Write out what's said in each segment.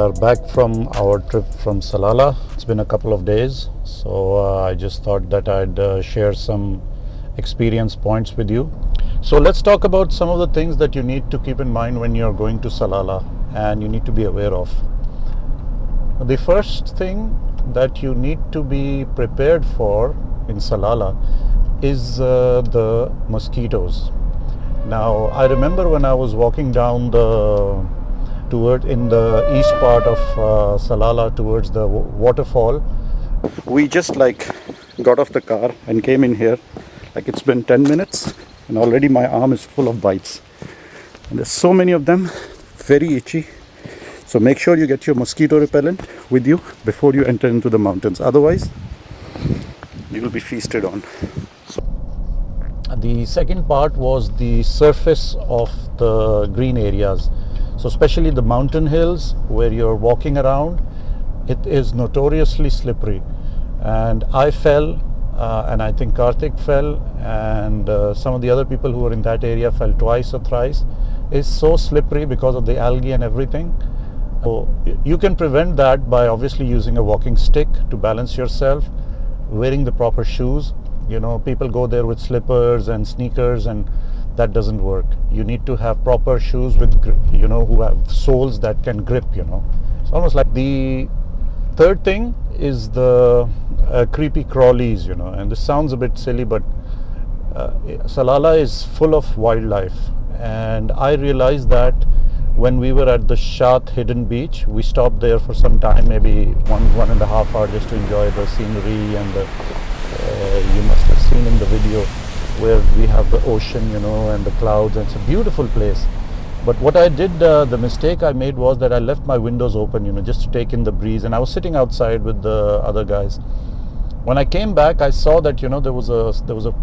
are back from our trip from Salalah. It's been a couple of days, so I just thought that I'd share some experience points with you. So let's talk about some of the things that you need to keep in mind when you're going to Salalah and you need to be aware of. The first thing that you need to be prepared for in Salalah is the mosquitoes. Now, I remember when I was walking down in the east part of Salalah towards the waterfall, we just got off the car and came in here. It's been 10 minutes and already my arm is full of bites. And there's so many of them, very itchy. So make sure you get your mosquito repellent with you before you enter into the mountains. Otherwise, you will be feasted on. The second part was the surface of the green areas. So especially the mountain hills where you're walking around, it is notoriously slippery. And I fell, and I think Karthik fell, and some of the other people who were in that area fell twice or thrice. It's so slippery because of the algae and everything. So you can prevent that by obviously using a walking stick to balance yourself, wearing the proper shoes. People go there with slippers and sneakers, and that doesn't work. You need to have proper shoes with, who have soles that can grip, It's almost like the third thing is the creepy crawlies, and this sounds a bit silly, but Salalah is full of wildlife. And I realized that when we were at the Shat hidden beach, we stopped there for some time, maybe one and a half hour, just to enjoy the scenery and you must have seen in the video where we have the ocean, and the clouds, and it's a beautiful place. But what I did, the mistake I made was that I left my windows open, just to take in the breeze, and I was sitting outside with the other guys. When I came back, I saw that, there was a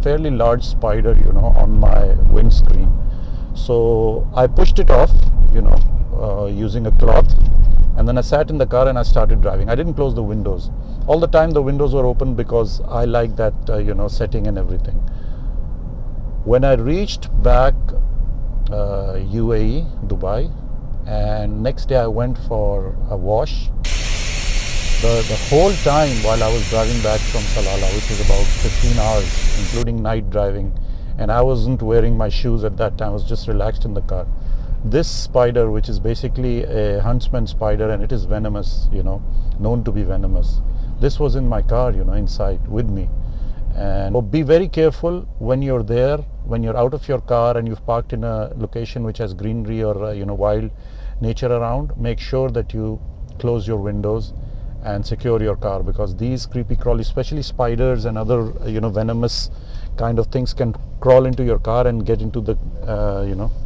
fairly large spider, on my windscreen. So I pushed it off, using a cloth. And then I sat in the car and I started driving. I didn't close the windows. All the time the windows were open because I like that, setting and everything. When I reached back UAE, Dubai, and next day I went for a wash. The whole time while I was driving back from Salalah, which was about 15 hours, including night driving, and I wasn't wearing my shoes at that time, I was just relaxed in the car. This spider, which is basically a huntsman spider, and it is venomous, known to be venomous. This was in my car, inside with me. And be very careful when you're there, when you're out of your car and you've parked in a location which has greenery or, wild nature around. Make sure that you close your windows and secure your car, because these creepy crawly, especially spiders and other, venomous kind of things, can crawl into your car and get into the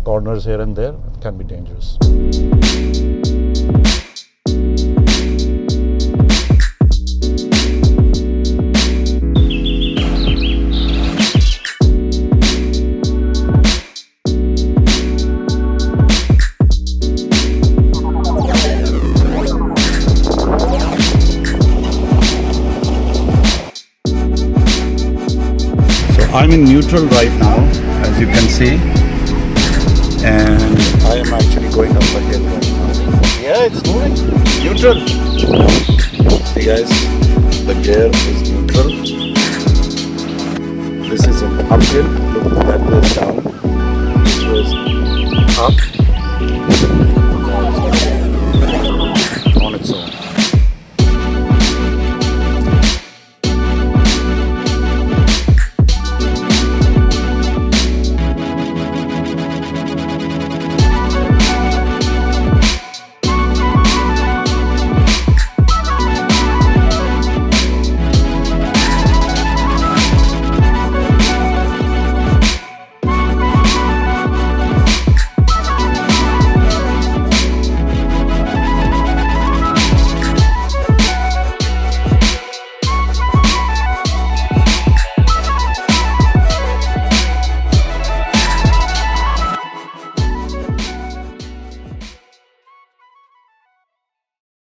corners here and there. It can be dangerous. I'm in neutral right now, as you can see, and I am actually going up the hill right now. Yeah, it's moving. Neutral. See guys, the gear is neutral. This is an uphill. Look, that goes down.